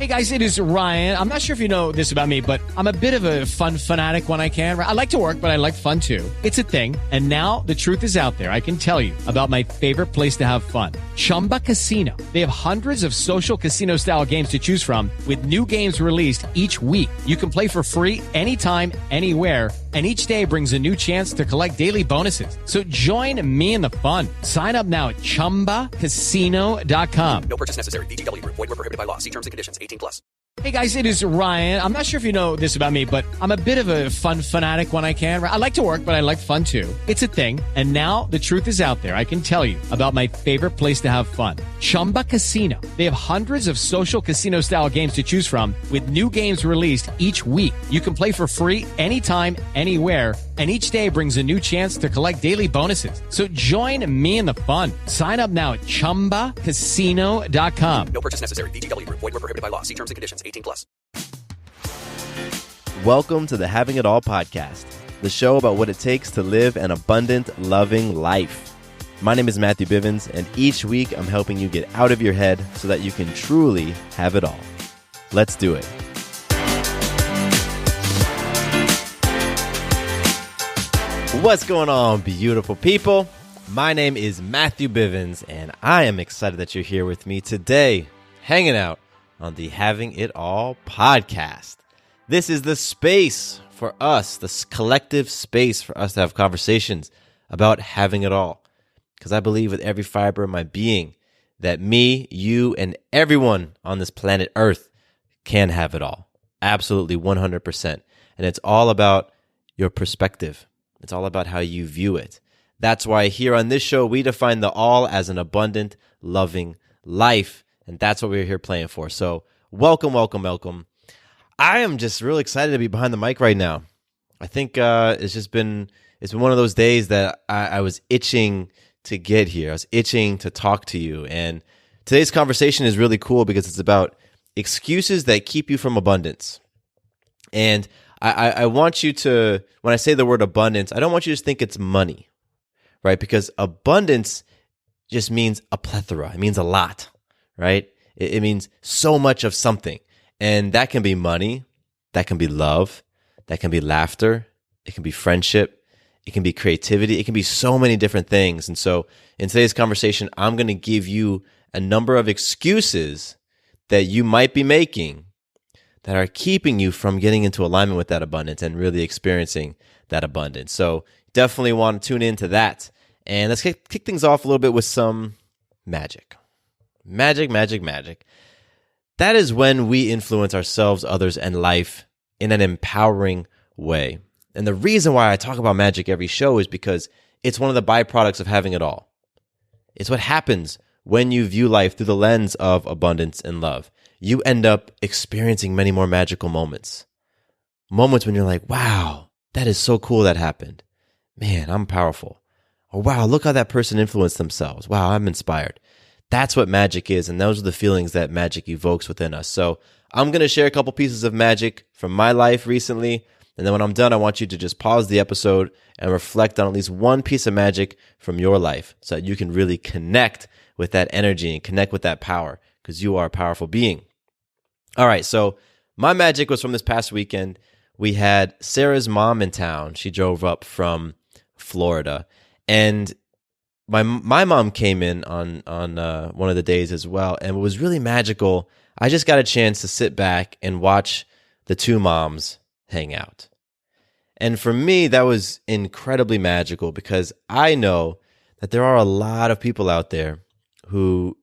Hey guys, it is Ryan. I'm not sure if you know this about me, but I'm a bit of a fun fanatic when I can. I like to work, but I like fun too. It's a thing. And now the truth is out there. I can tell you about my favorite place to have fun. Chumba Casino. They have hundreds of social casino style games to choose from with new games released each week. You can play for free anytime, anywhere. And each day brings a new chance to collect daily bonuses. So join me in the fun. Sign up now at ChumbaCasino.com. No purchase necessary. VGW Group. Void where prohibited by law. See terms and conditions. 18+. Hey guys, it is Ryan. I'm not sure if you know this about me, but I'm a bit of a fun fanatic when I can. I like to work, but I like fun too. It's a thing. And now the truth is out there. I can tell you about my favorite place to have fun. Chumba Casino. They have hundreds of social casino style games to choose from with new games released each week. You can play for free anytime, anywhere. And each day brings a new chance to collect daily bonuses. So join me in the fun. Sign up now at ChumbaCasino.com. No purchase necessary. VGW Group. Void where prohibited by law. See terms and conditions. 18+. Welcome to the Having It All podcast, the show about what it takes to live an abundant, loving life. My name is Matthew Bivens, and each week I'm helping you get out of your head so that you can truly have it all. Let's do it. What's going on, beautiful people? My name is Matthew Bivens, and I am excited that you're here with me today, hanging out on the Having It All podcast. This is the space for us, this collective space for us to have conversations about having it all. Because I believe with every fiber of my being that me, you, and everyone on this planet Earth can have it all. Absolutely 100%. And it's all about your perspective. It's all about how you view it. That's why here on this show, we define the all as an abundant, loving life. And that's what we're here playing for. So welcome, welcome, welcome. I am just really excited to be behind the mic right now. I think it's been one of those days that I was itching to get here. I was itching to talk to you. And today's conversation is really cool because it's about excuses that keep you from abundance. And I want you to, when I say the word abundance, I don't want you to just think it's money, right? Because abundance just means a plethora. It means a lot, right? It means so much of something. And that can be money, that can be love, that can be laughter, it can be friendship, it can be creativity, it can be so many different things. And so in today's conversation, I'm going to give you a number of excuses that you might be making that are keeping you from getting into alignment with that abundance and really experiencing that abundance. So definitely want to tune into that. And let's kick things off a little bit with some magic. Magic. That is when we influence ourselves, others, and life in an empowering way. And the reason why I talk about magic every show is because it's one of the byproducts of having it all. It's what happens when you view life through the lens of abundance and love. You end up experiencing many more magical moments. Moments when you're like, wow, that is so cool that happened. Man, I'm powerful. Or wow, look how that person influenced themselves. Wow, I'm inspired. That's what magic is, and those are the feelings that magic evokes within us. So I'm going to share a couple pieces of magic from my life recently, and then when I'm done, I want you to just pause the episode and reflect on at least one piece of magic from your life so that you can really connect with that energy and connect with that power because you are a powerful being. All right, so my magic was from this past weekend. We had Sarah's mom in town. She drove up from Florida, and my mom came in on one of the days as well, and it was really magical. I just got a chance to sit back and watch the two moms hang out. And for me, that was incredibly magical because I know that there are a lot of people out there who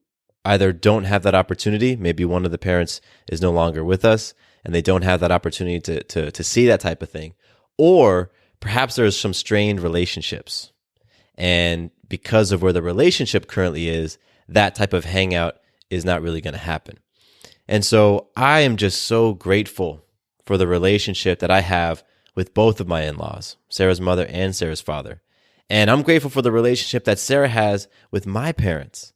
either don't have that opportunity, maybe one of the parents is no longer with us, and they don't have that opportunity to see that type of thing, or perhaps there's some strained relationships. And because of where the relationship currently is, that type of hangout is not really going to happen. And so I am just so grateful for the relationship that I have with both of my in-laws, Sarah's mother and Sarah's father. And I'm grateful for the relationship that Sarah has with my parents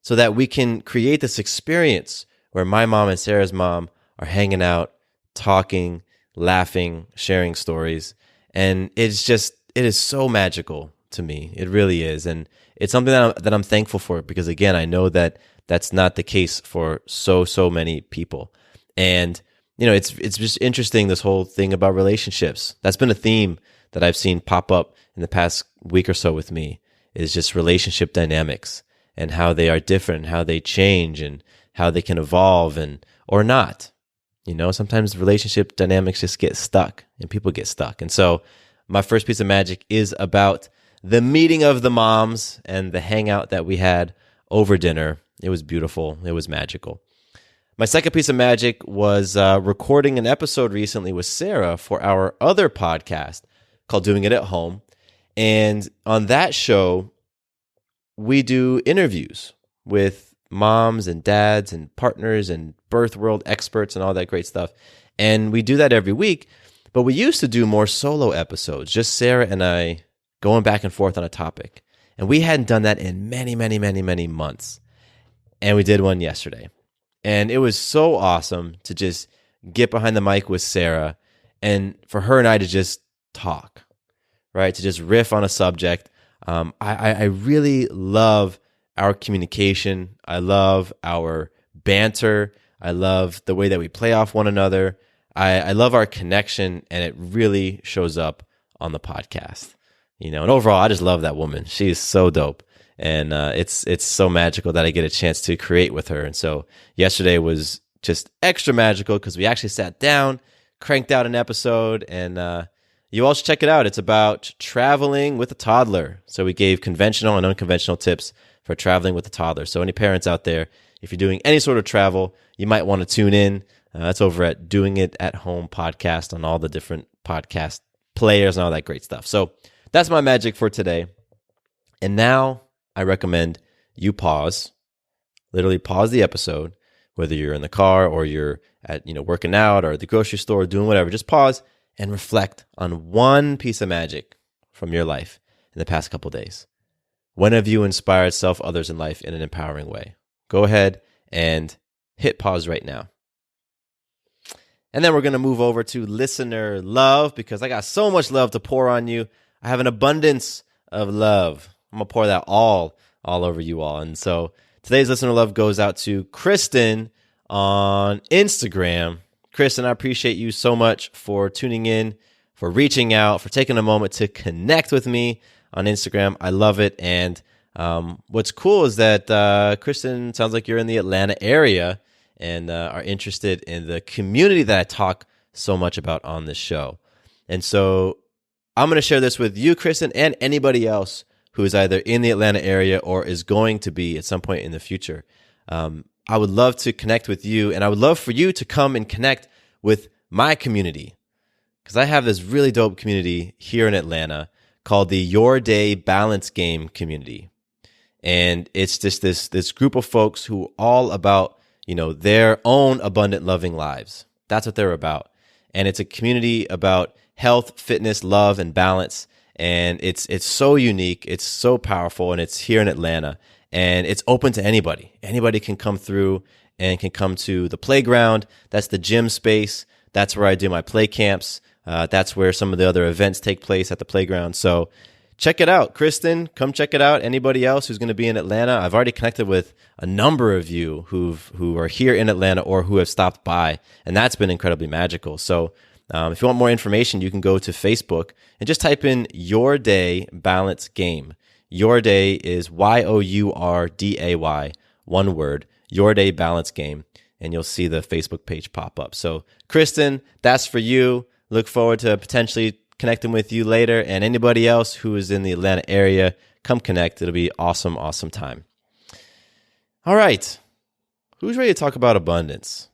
so that we can create this experience where my mom and Sarah's mom are hanging out, talking, laughing, sharing stories. And it is so magical to me. It really is. And it's something that I'm thankful for because, again, I know that that's not the case for so many people. And it's just interesting, this whole thing about relationships. That's been a theme that I've seen pop up in the past week or so with me, is just relationship dynamics and how they are different, how they change, and how they can evolve and or not. Sometimes relationship dynamics just get stuck and people get stuck. And so my first piece of magic is about the meeting of the moms and the hangout that we had over dinner. It was beautiful. It was magical. My second piece of magic was recording an episode recently with Sarah for our other podcast called Doing It at Home. And on that show, we do interviews with moms and dads and partners and birth world experts and all that great stuff. And we do that every week. But we used to do more solo episodes, just Sarah and I going back and forth on a topic. And we hadn't done that in many, many, many, many months. And we did one yesterday. And it was so awesome to just get behind the mic with Sarah and for her and I to just talk, right? To just riff on a subject. I really love our communication. I love our banter. I love the way that we play off one another. I love our connection, and it really shows up on the podcast. And overall, I just love that woman. She is so dope. And it's so magical that I get a chance to create with her. And so yesterday was just extra magical because we actually sat down, cranked out an episode, and you all should check it out. It's about traveling with a toddler. So we gave conventional and unconventional tips for traveling with a toddler. So any parents out there, if you're doing any sort of travel, you might want to tune in. That's over at Doing It at Home podcast on all the different podcast players and all that great stuff. So that's my magic for today. And now I recommend you pause, literally pause the episode, whether you're in the car or you're at, working out or at the grocery store, doing whatever. Just pause and reflect on one piece of magic from your life in the past couple of days. When have you inspired self, others, in life in an empowering way? Go ahead and hit pause right now. And then we're going to move over to listener love because I got so much love to pour on you. I have an abundance of love. I'm going to pour that all over you all. And so today's listener love goes out to Kristen on Instagram. Kristen, I appreciate you so much for tuning in, for reaching out, for taking a moment to connect with me on Instagram. I love it. And what's cool is that Kristen, sounds like you're in the Atlanta area and are interested in the community that I talk so much about on this show. And so I'm going to share this with you, Kristen, and anybody else who is either in the Atlanta area or is going to be at some point in the future. I would love to connect with you, and I would love for you to come and connect with my community, because I have this really dope community here in Atlanta called the Your Day Balance Game community. And it's just this group of folks who are all about, their own abundant, loving lives. That's what they're about. And it's a community about health, fitness, love, and balance. And it's so unique, it's so powerful, and it's here in Atlanta. And it's open to anybody. Anybody can come through and can come to the playground. That's the gym space. That's where I do my play camps. That's where some of the other events take place at the playground. So check it out. Kristen, come check it out. Anybody else who's going to be in Atlanta, I've already connected with a number of you who are here in Atlanta or who have stopped by, and that's been incredibly magical. So if you want more information, you can go to Facebook and just type in Your Day Balance Game. Your Day is YOURDAY, one word, Your Day Balance Game, and you'll see the Facebook page pop up. So Kristen, that's for you. Look forward to potentially connecting with you later, and anybody else who is in the Atlanta area, come connect. It'll be awesome, awesome time. All right. Who's ready to talk about abundance?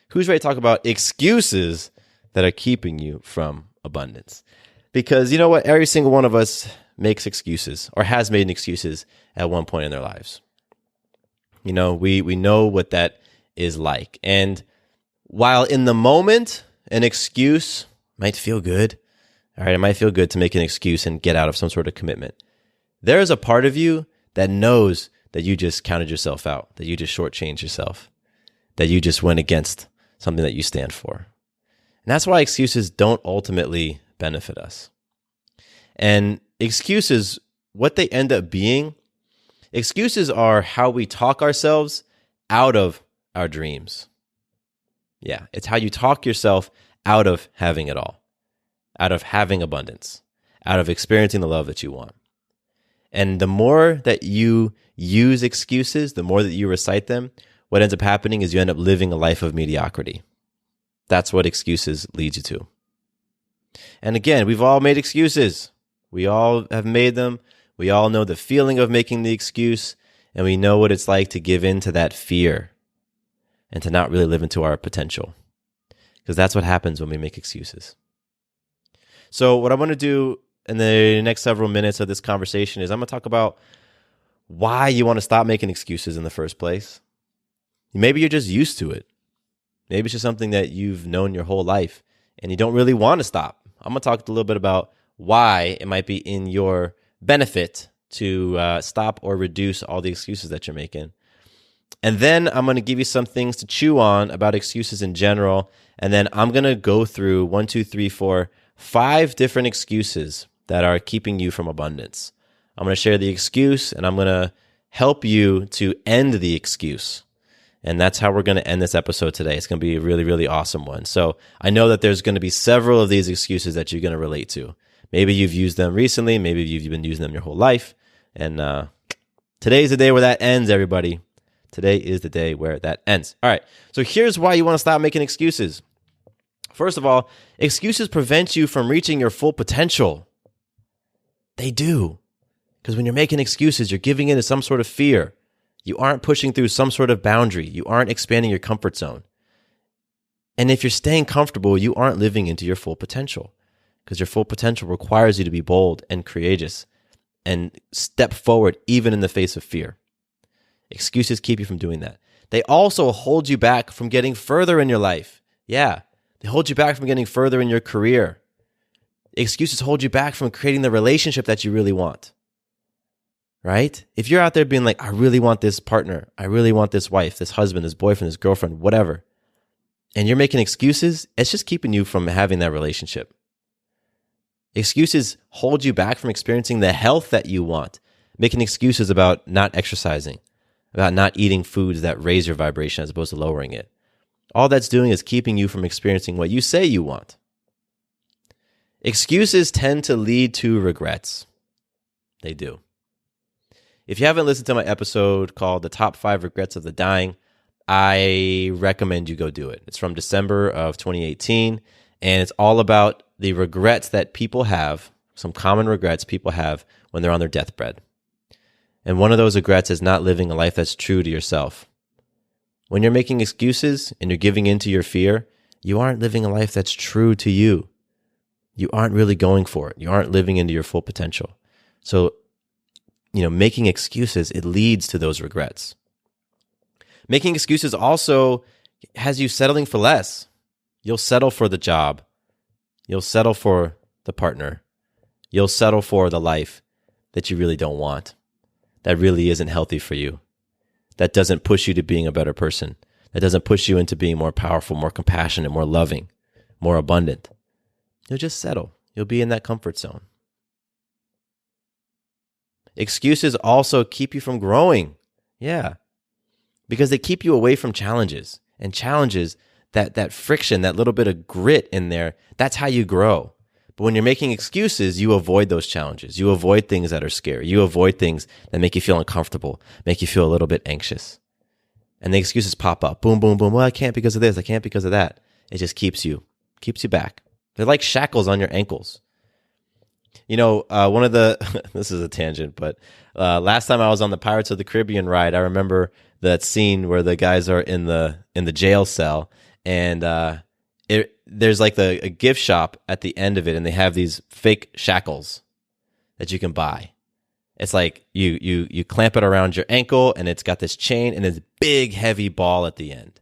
Who's ready to talk about excuses that are keeping you from abundance? Because you know what? Every single one of us makes excuses or has made excuses at one point in their lives. We know what that is like. And while in the moment, an excuse might feel good. All right, it might feel good to make an excuse and get out of some sort of commitment. There is a part of you that knows that you just counted yourself out, that you just shortchanged yourself, that you just went against something that you stand for. And that's why excuses don't ultimately benefit us. And excuses, what they end up being Excuses are how we talk ourselves out of our dreams. Yeah, it's how you talk yourself out of having it all, out of having abundance, out of experiencing the love that you want. And the more that you use excuses, the more that you recite them, what ends up happening is you end up living a life of mediocrity. That's what excuses lead you to. And again, we've all made excuses. We all have made them. We all know the feeling of making the excuse, and we know what it's like to give in to that fear and to not really live into our potential. Because that's what happens when we make excuses. So what I want to do in the next several minutes of this conversation is I'm going to talk about why you want to stop making excuses in the first place. Maybe you're just used to it. Maybe it's just something that you've known your whole life and you don't really want to stop. I'm going to talk a little bit about why it might be in your benefit to stop or reduce all the excuses that you're making. And then I'm going to give you some things to chew on about excuses in general. And then I'm going to go through 5 different excuses that are keeping you from abundance. I'm going to share the excuse and I'm going to help you to end the excuse. And that's how we're going to end this episode today. It's going to be a really, really awesome one. So I know that there's going to be several of these excuses that you're going to relate to. Maybe you've used them recently. Maybe you've been using them your whole life. And today's the day where that ends, everybody. Today is the day where that ends. All right. So here's why you want to stop making excuses. First of all, excuses prevent you from reaching your full potential. They do. Because when you're making excuses, you're giving in to some sort of fear. You aren't pushing through some sort of boundary. You aren't expanding your comfort zone. And if you're staying comfortable, you aren't living into your full potential. Because your full potential requires you to be bold and courageous and step forward even in the face of fear. Excuses keep you from doing that. They also hold you back from getting further in your life. Yeah, they hold you back from getting further in your career. Excuses hold you back from creating the relationship that you really want. Right? If you're out there being like, I really want this partner, I really want this wife, this husband, this boyfriend, this girlfriend, whatever, and you're making excuses, it's just keeping you from having that relationship. Excuses hold you back from experiencing the health that you want, making excuses about not exercising, about not eating foods that raise your vibration as opposed to lowering it. All that's doing is keeping you from experiencing what you say you want. Excuses tend to lead to regrets. They do. If you haven't listened to my episode called The Top 5 Regrets of the Dying, I recommend you go do it. It's from December of 2018, and it's all about the regrets that people have, some common regrets people have when they're on their deathbed. And one of those regrets is not living a life that's true to yourself. When you're making excuses and you're giving in to your fear, you aren't living a life that's true to you. You aren't really going for it. You aren't living into your full potential. So, making excuses, it leads to those regrets. Making excuses also has you settling for less. You'll settle for the job. You'll settle for the partner. You'll settle for the life that you really don't want, that really isn't healthy for you, that doesn't push you to being a better person, that doesn't push you into being more powerful, more compassionate, more loving, more abundant. You'll just settle. You'll be in that comfort zone. Excuses also keep you from growing. Yeah. Because they keep you away from challenges. And challenges, that friction, that little bit of grit in there, that's how you grow. But when you're making excuses, you avoid those challenges. You avoid things that are scary. You avoid things that make you feel uncomfortable, make you feel a little bit anxious. And the excuses pop up. Boom, boom, boom. Well, I can't because of this. I can't because of that. It just keeps you back. They're like shackles on your ankles. One of the, this is a tangent, but last time I was on the Pirates of the Caribbean ride, I remember that scene where the guys are in the jail cell, and there's like a gift shop at the end of it, and they have these fake shackles that you can buy. It's like you clamp it around your ankle, and it's got this chain and this big heavy ball at the end.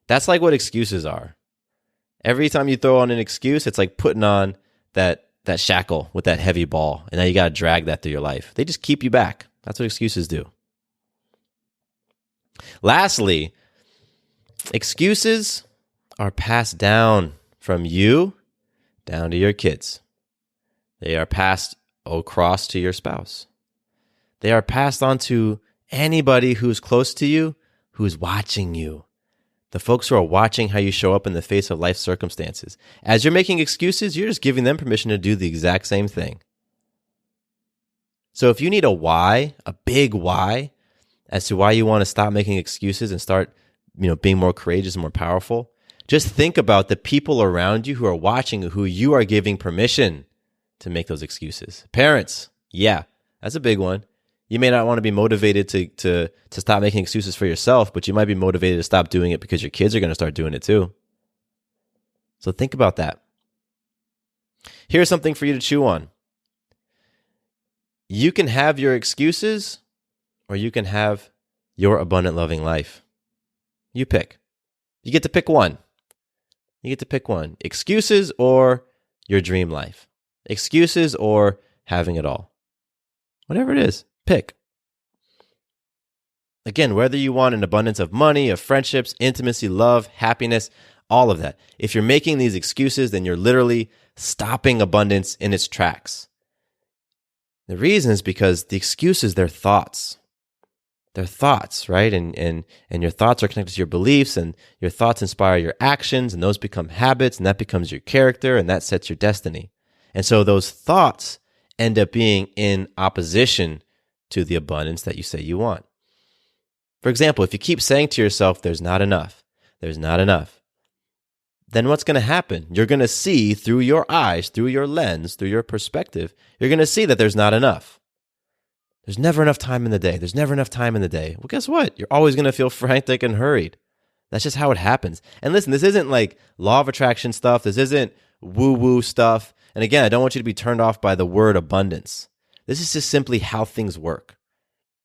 That's like what excuses are. Every time you throw on an excuse, it's like putting on that shackle with that heavy ball, and now you got to drag that through your life. They just keep you back. That's what excuses do. Lastly, excuses are passed down from you down to your kids. They are passed across to your spouse. They are passed on to anybody who's close to you, who's watching you. The folks who are watching how you show up in the face of life circumstances. As you're making excuses, you're just giving them permission to do the exact same thing. So if you need a why, a big why, as to why you want to stop making excuses and start, being more courageous and more powerful, just think about the people around you who are watching, who you are giving permission to make those excuses. Parents, yeah, that's a big one. You may not want to be motivated to stop making excuses for yourself, but you might be motivated to stop doing it because your kids are going to start doing it too. So think about that. Here's something for you to chew on. You can have your excuses, or you can have your abundant, loving life. You pick. You get to pick one. You get to pick one. Excuses or your dream life. Excuses or having it all. Whatever it is, pick. Again, whether you want an abundance of money, of friendships, intimacy, love, happiness, all of that. If you're making these excuses, then you're literally stopping abundance in its tracks. The reason is because the excuses, they're thoughts. They're thoughts, right? And your thoughts are connected to your beliefs, and your thoughts inspire your actions, and those become habits, and that becomes your character, and that sets your destiny. And so those thoughts end up being in opposition to the abundance that you say you want. For example, if you keep saying to yourself, there's not enough, then what's going to happen? You're going to see through your eyes, through your lens, through your perspective, you're going to see that there's not enough. There's never enough time in the day. Well, guess what? You're always going to feel frantic and hurried. That's just how it happens. And listen, this isn't like law of attraction stuff. This isn't woo-woo stuff. And again, I don't want you to be turned off by the word abundance. This is just simply how things work.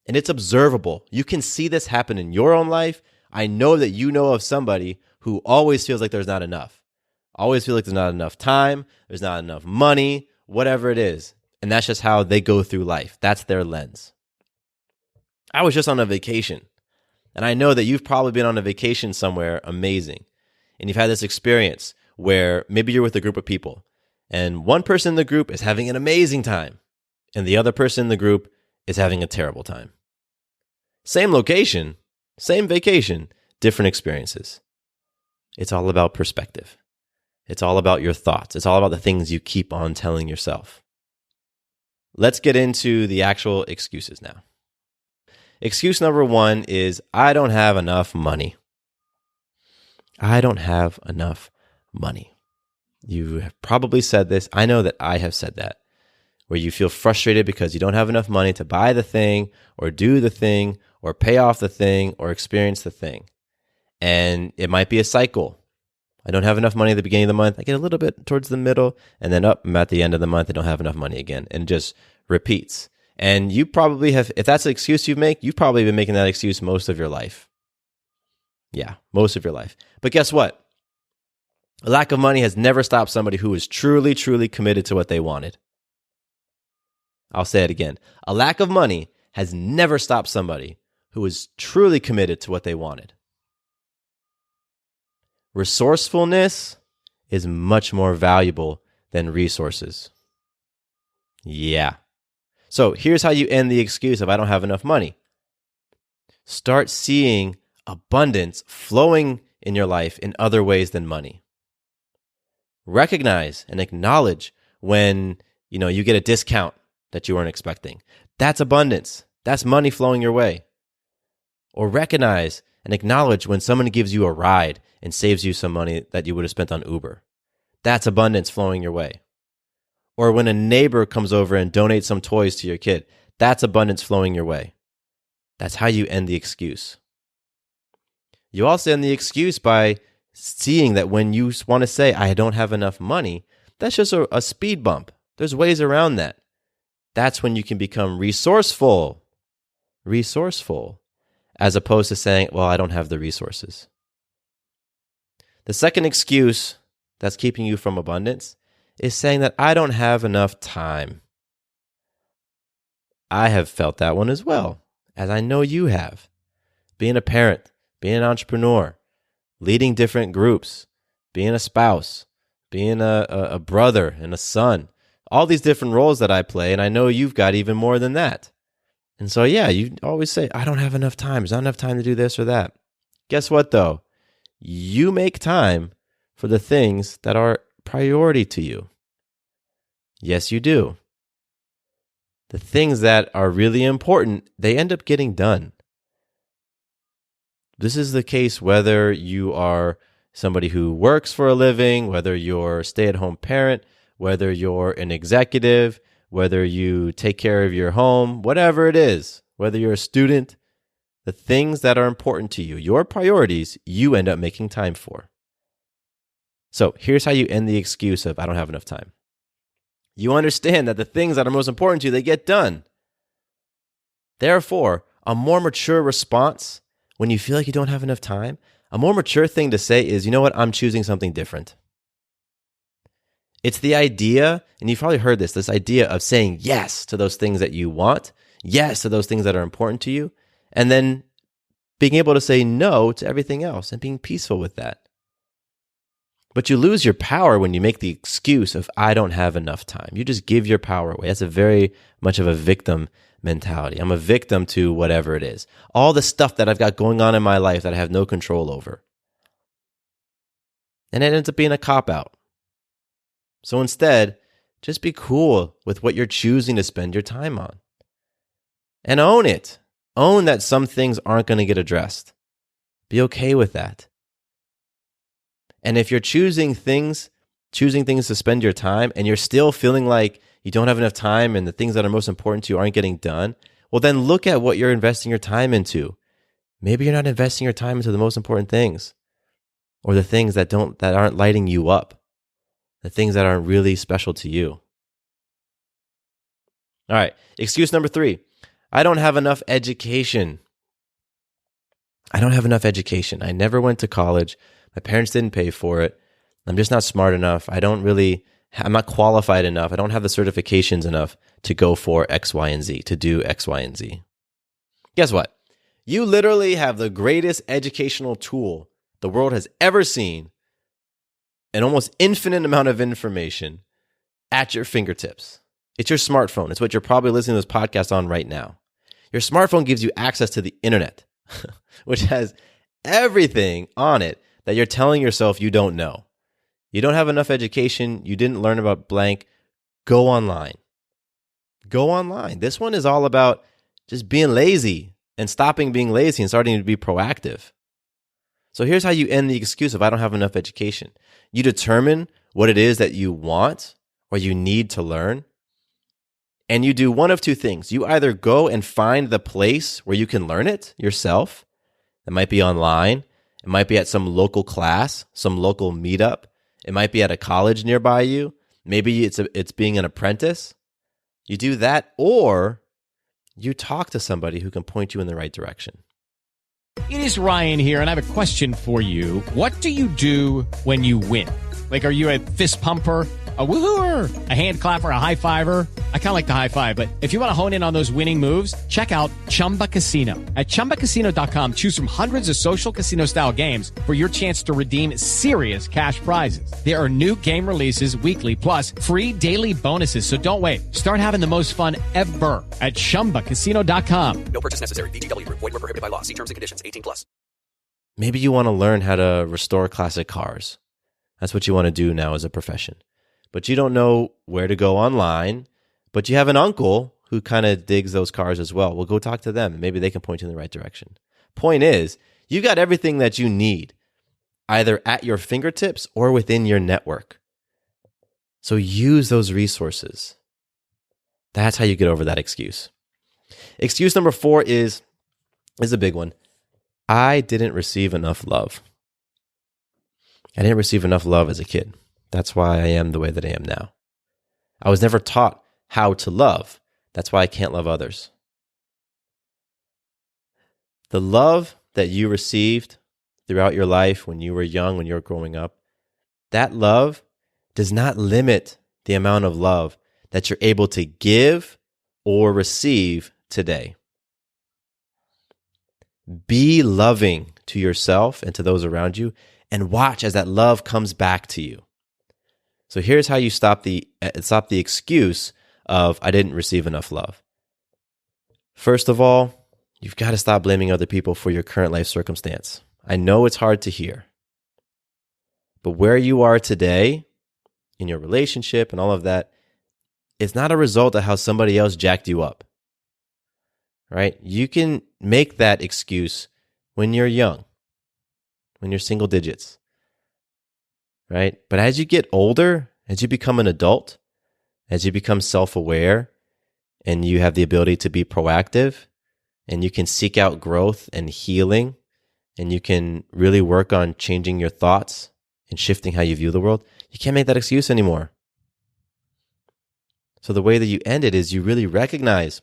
And it's observable. You can see this happen in your own life. I know that you know of somebody who always feels like there's not enough. Always feel like there's not enough time, there's not enough money, whatever it is. And that's just how they go through life. That's their lens. I was just on a vacation, and I know that you've probably been on a vacation somewhere amazing. And you've had this experience where maybe you're with a group of people, and one person in the group is having an amazing time, and the other person in the group is having a terrible time. Same location, same vacation, different experiences. It's all about perspective. It's all about your thoughts. It's all about the things you keep on telling yourself. Let's get into the actual excuses now. Excuse number one is, I don't have enough money. I don't have enough money. You have probably said this. I know that I have said that, where you feel frustrated because you don't have enough money to buy the thing or do the thing or pay off the thing or experience the thing. And it might be a cycle. I don't have enough money at the beginning of the month. I get a little bit towards the middle, and then I'm at the end of the month, I don't have enough money again. And it just repeats. And you probably have, if that's an excuse you make, you've probably been making that excuse most of your life. Yeah, most of your life. But guess what? A lack of money has never stopped somebody who is truly, truly committed to what they wanted. I'll say it again. A lack of money has never stopped somebody who is truly committed to what they wanted. Resourcefulness is much more valuable than resources. Yeah. So here's how you end the excuse of I don't have enough money. Start seeing abundance flowing in your life in other ways than money. Recognize and acknowledge when, you get a discount that you weren't expecting. That's abundance. That's money flowing your way. Or recognize and acknowledge when someone gives you a ride and saves you some money that you would have spent on Uber. That's abundance flowing your way. Or when a neighbor comes over and donates some toys to your kid. That's abundance flowing your way. That's how you end the excuse. You also end the excuse by seeing that when you want to say, I don't have enough money, that's just a speed bump. There's ways around that. That's when you can become resourceful, as opposed to saying, well, I don't have the resources. The second excuse that's keeping you from abundance is saying that I don't have enough time. I have felt that one as well, as I know you have. Being a parent, being an entrepreneur, leading different groups, being a spouse, being a brother and a son, all these different roles that I play, and I know you've got even more than that. And so, yeah, you always say, I don't have enough time. There's not enough time to do this or that. Guess what, though? You make time for the things that are priority to you. Yes, you do. The things that are really important, they end up getting done. This is the case whether you are somebody who works for a living, whether you're a stay-at-home parent, whether you're an executive, whether you take care of your home, whatever it is, whether you're a student, the things that are important to you, your priorities, you end up making time for. So here's how you end the excuse of, I don't have enough time. You understand that the things that are most important to you, they get done. Therefore, a more mature response when you feel like you don't have enough time, a more mature thing to say is, you know what, I'm choosing something different. It's the idea, and you've probably heard this idea of saying yes to those things that you want, yes to those things that are important to you, and then being able to say no to everything else and being peaceful with that. But you lose your power when you make the excuse of, I don't have enough time. You just give your power away. That's a very much of a victim mentality. I'm a victim to whatever it is. All the stuff that I've got going on in my life that I have no control over. And it ends up being a cop-out. So instead, just be cool with what you're choosing to spend your time on. And own it. Own that some things aren't going to get addressed. Be okay with that. And if you're choosing things to spend your time, and you're still feeling like you don't have enough time and the things that are most important to you aren't getting done, well, then look at what you're investing your time into. Maybe you're not investing your time into the most important things, or the things that aren't lighting you up, the things that aren't really special to you. All right, excuse number 3. I don't have enough education. I don't have enough education. I never went to college. My parents didn't pay for it. I'm just not smart enough. I'm not qualified enough. I don't have the certifications enough to go for X, Y, and Z, to do X, Y, and Z. Guess what? You literally have the greatest educational tool the world has ever seen, an almost infinite amount of information at your fingertips. It's your smartphone. It's what you're probably listening to this podcast on right now. Your smartphone gives you access to the internet, which has everything on it that you're telling yourself you don't know. You don't have enough education. You didn't learn about blank. Go online. Go online. This one is all about just being lazy and stopping being lazy and starting to be proactive. So here's how you end the excuse of, I don't have enough education. You determine what it is that you want or you need to learn. And you do one of two things. You either go and find the place where you can learn it yourself. It might be online. It might be at some local class, some local meetup. It might be at a college nearby you. Maybe it's being an apprentice. You do that, or you talk to somebody who can point you in the right direction. It is Ryan here, and I have a question for you. What do you do when you win? Like, are you a fist pumper, a woohooer, a hand clapper, a high fiver? I kind of like the high five, but if you want to hone in on those winning moves, check out Chumba Casino. At ChumbaCasino.com, choose from hundreds of social casino-style games for your chance to redeem serious cash prizes. There are new game releases weekly, plus free daily bonuses. So don't wait. Start having the most fun ever at ChumbaCasino.com. No purchase necessary. VGW Group. Void where prohibited by law. See terms and conditions. 18+. Maybe you want to learn how to restore classic cars. That's what you want to do now as a profession. But you don't know where to go online, but you have an uncle who kind of digs those cars as well. Well, go talk to them, and maybe they can point you in the right direction. Point is, you got everything that you need, either at your fingertips or within your network. So use those resources. That's how you get over that excuse. Excuse number 4 is a big one. I didn't receive enough love. I didn't receive enough love as a kid. That's why I am the way that I am now. I was never taught how to love. That's why I can't love others. The love that you received throughout your life when you were young, when you were growing up, that love does not limit the amount of love that you're able to give or receive today. Be loving to yourself and to those around you, and watch as that love comes back to you. So here's how you stop the excuse of, I didn't receive enough love. First of all, you've got to stop blaming other people for your current life circumstance. I know it's hard to hear, but where you are today in your relationship and all of that, it's not a result of how somebody else jacked you up, right? You can make that excuse when you're young, when you're single digits, right? But as you get older, as you become an adult, as you become self-aware, and you have the ability to be proactive, and you can seek out growth and healing, and you can really work on changing your thoughts and shifting how you view the world, you can't make that excuse anymore. So the way that you end it is you really recognize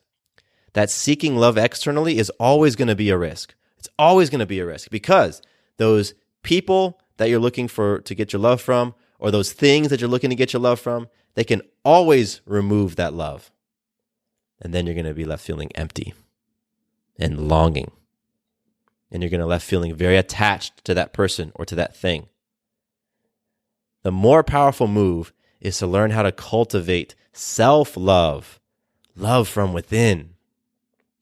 that seeking love externally is always going to be a risk. It's always going to be a risk because those people that you're looking for to get your love from, or those things that you're looking to get your love from, they can always remove that love. And then you're going to be left feeling empty and longing. And you're going to be left feeling very attached to that person or to that thing. The more powerful move is to learn how to cultivate self-love, love from within,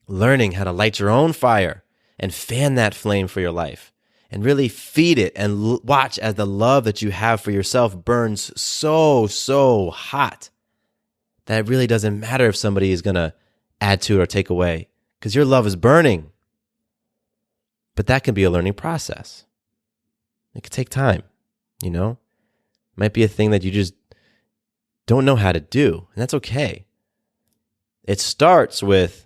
learning how to light your own fire and fan that flame for your life and really feed it and watch as the love that you have for yourself burns so hot that it really doesn't matter if somebody is going to add to it or take away because your love is burning. But that can be a learning process. It could take time, you know? It might be a thing that you just don't know how to do, and that's okay. It starts with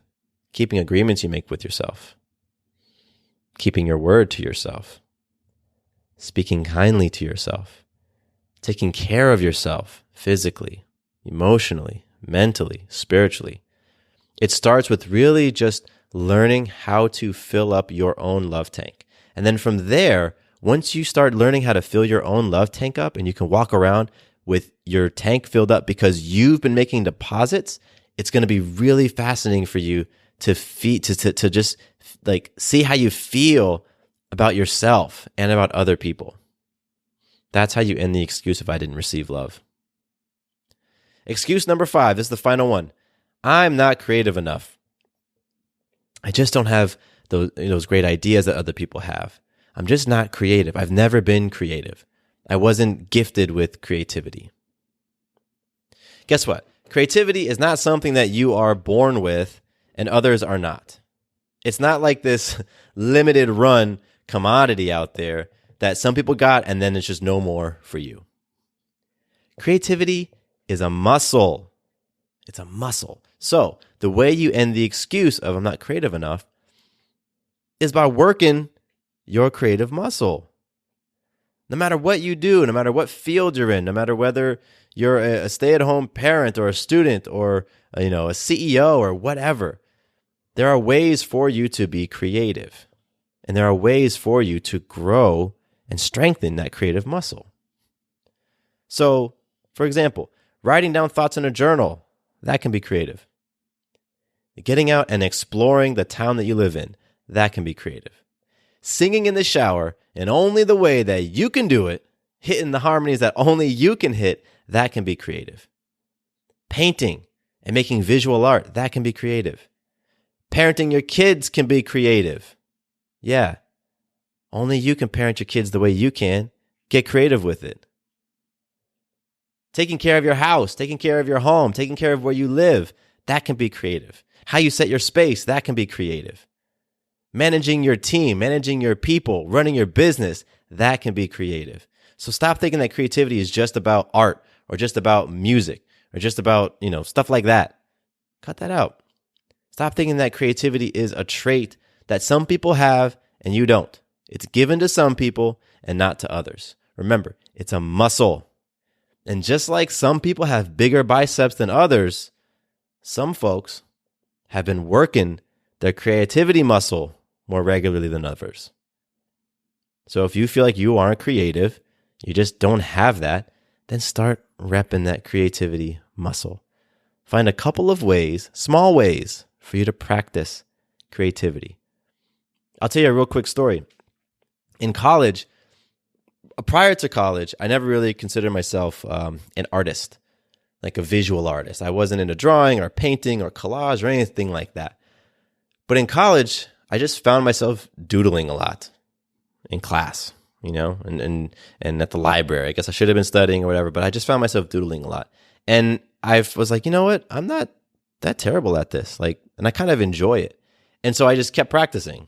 keeping agreements you make with yourself, keeping your word to yourself, speaking kindly to yourself, taking care of yourself physically, emotionally, mentally, spiritually. It starts with really just learning how to fill up your own love tank. And then from there, once you start learning how to fill your own love tank up and you can walk around with your tank filled up because you've been making deposits, it's going to be really fascinating for you to just like see how you feel about yourself and about other people. That's how you end the excuse if I didn't receive love. Excuse number 5, this is the final one. I'm not creative enough. I just don't have those great ideas that other people have. I'm just not creative. I've never been creative. I wasn't gifted with creativity. Guess what? Creativity is not something that you are born with and others are not. It's not like this limited run commodity out there that some people got and then it's just no more for you. Creativity is a muscle. It's a muscle. So the way you end the excuse of I'm not creative enough is by working your creative muscle. No matter what you do, no matter what field you're in, no matter whether you're a stay-at-home parent or a student or a CEO or whatever, there are ways for you to be creative. And there are ways for you to grow and strengthen that creative muscle. So, for example, writing down thoughts in a journal, that can be creative. Getting out and exploring the town that you live in, that can be creative. Singing in the shower in only the way that you can do it, hitting the harmonies that only you can hit, that can be creative. Painting and making visual art, that can be creative. Parenting your kids can be creative. Yeah, only you can parent your kids the way you can. Get creative with it. Taking care of your house, taking care of your home, taking care of where you live, that can be creative. How you set your space, that can be creative. Managing your team, managing your people, running your business, that can be creative. So stop thinking that creativity is just about art or just about music or just about, stuff like that. Cut that out. Stop thinking that creativity is a trait that some people have and you don't. It's given to some people and not to others. Remember, it's a muscle. And just like some people have bigger biceps than others, some folks have been working their creativity muscle more regularly than others. So if you feel like you aren't creative, you just don't have that, then start repping that creativity muscle. Find a couple of ways, small ways, for you to practice creativity. I'll tell you a real quick story. In college, prior to college, I never really considered myself an artist, like a visual artist. I wasn't into drawing or painting or collage or anything like that. But in college, I just found myself doodling a lot in class, and at the library. I guess I should have been studying or whatever, but I just found myself doodling a lot. And I was like, you know what? I'm not that terrible at this. And I kind of enjoy it. And so I just kept practicing.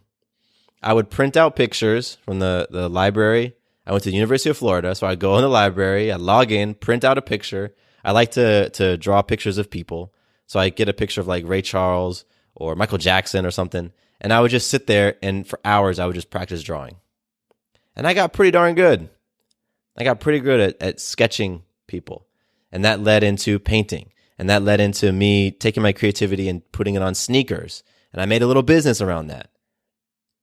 I would print out pictures from the library. I went to the University of Florida, so I'd go in the library, I'd log in, print out a picture. I like to draw pictures of people. So I get a picture of like Ray Charles or Michael Jackson or something. And I would just sit there and for hours, I would just practice drawing. And I got pretty darn good. I got pretty good at sketching people. And that led into painting. And that led into me taking my creativity and putting it on sneakers. And I made a little business around that.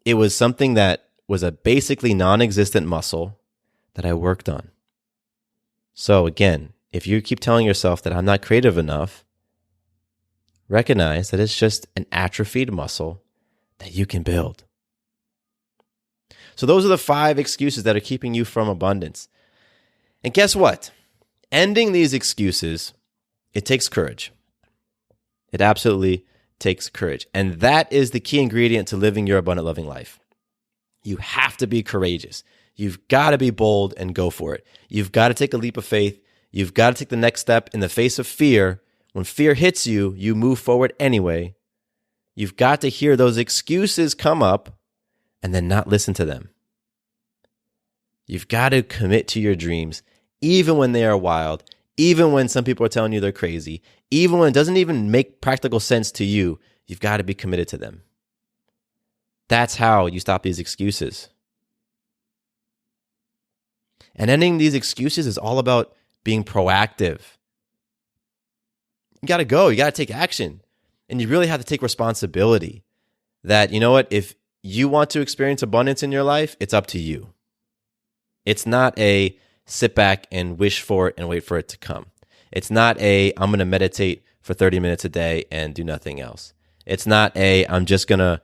It was something that was a basically non-existent muscle that I worked on. So again, if you keep telling yourself that I'm not creative enough, recognize that it's just an atrophied muscle that you can build. So those are the 5 excuses that are keeping you from abundance. And guess what? Ending these excuses, it takes courage. It absolutely takes courage. And that is the key ingredient to living your abundant, loving life. You have to be courageous. You've got to be bold and go for it. You've got to take a leap of faith. You've got to take the next step in the face of fear. When fear hits you, you move forward anyway. You've got to hear those excuses come up and then not listen to them. You've got to commit to your dreams, even when they are wild, even when some people are telling you they're crazy, even when it doesn't even make practical sense to you. You've got to be committed to them. That's how you stop these excuses. And ending these excuses is all about being proactive. You got to go. You got to take action. And you really have to take responsibility that, you know what, if you want to experience abundance in your life, it's up to you. It's not a sit back and wish for it and wait for it to come. It's not a I'm going to meditate for 30 minutes a day and do nothing else. It's not a I'm just going to,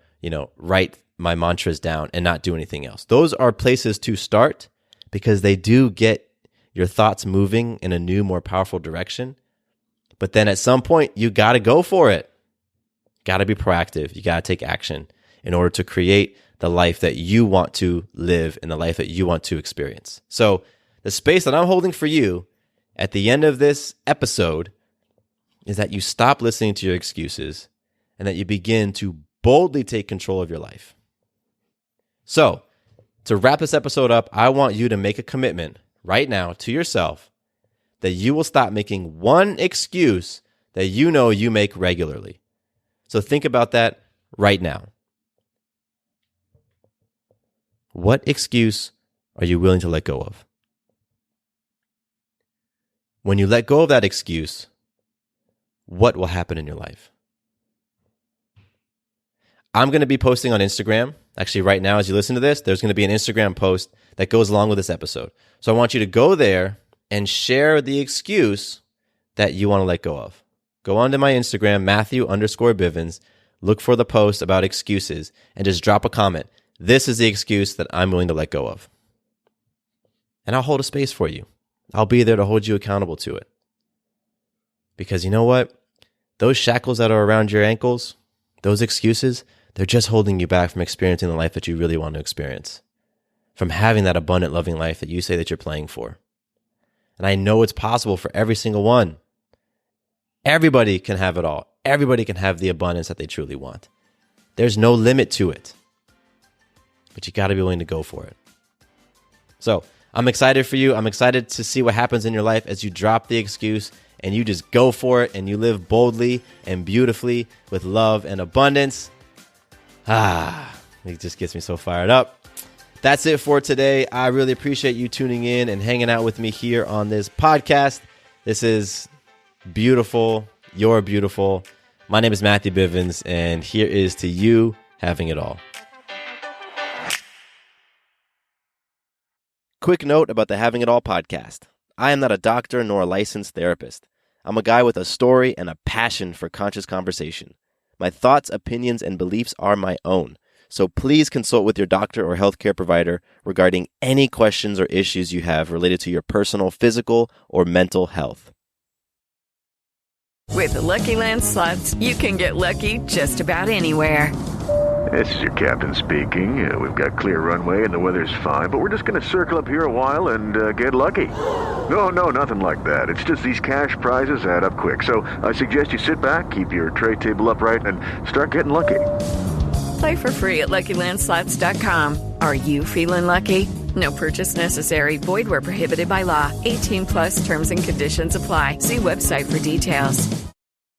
write my mantras down and not do anything else. Those are places to start because they do get your thoughts moving in a new, more powerful direction. But then at some point, you got to go for it. Got to be proactive. You got to take action in order to create the life that you want to live and the life that you want to experience. So the space that I'm holding for you at the end of this episode is that you stop listening to your excuses and that you begin to boldly take control of your life. So to wrap this episode up, I want you to make a commitment right now to yourself that you will stop making one excuse that you know you make regularly. So think about that right now. What excuse are you willing to let go of? When you let go of that excuse, what will happen in your life? I'm going to be posting on Instagram. Actually, right now, as you listen to this, there's going to be an Instagram post that goes along with this episode. So I want you to go there and share the excuse that you want to let go of. Go onto my Instagram, Matthew_Bivens, look for the post about excuses, and just drop a comment. This is the excuse that I'm willing to let go of. And I'll hold a space for you. I'll be there to hold you accountable to it. Because you know what? Those shackles that are around your ankles, those excuses, they're just holding you back from experiencing the life that you really want to experience. From having that abundant, loving life that you say that you're playing for. And I know it's possible for every single one. Everybody can have it all. Everybody can have the abundance that they truly want. There's no limit to it. But you got to be willing to go for it. So I'm excited for you. I'm excited to see what happens in your life as you drop the excuse and you just go for it and you live boldly and beautifully with love and abundance. It just gets me so fired up. That's it for today. I really appreciate you tuning in and hanging out with me here on this podcast. This is beautiful. You're beautiful. My name is Matthew Bivens, and here is to you having it all. Quick note about the Having It All podcast. I am not a doctor nor a licensed therapist. I'm a guy with a story and a passion for conscious conversation. My thoughts, opinions, and beliefs are my own. So please consult with your doctor or healthcare provider regarding any questions or issues you have related to your personal physical or mental health. With the Lucky Land Slots, you can get lucky just about anywhere. This is your captain speaking. We've got clear runway and the weather's fine, but we're just going to circle up here a while and get lucky. No, nothing like that. It's just these cash prizes add up quick. So I suggest you sit back, keep your tray table upright, and start getting lucky. Play for free at LuckyLandSlots.com. Are you feeling lucky? No purchase necessary. Void where prohibited by law. 18+ terms and conditions apply. See website for details.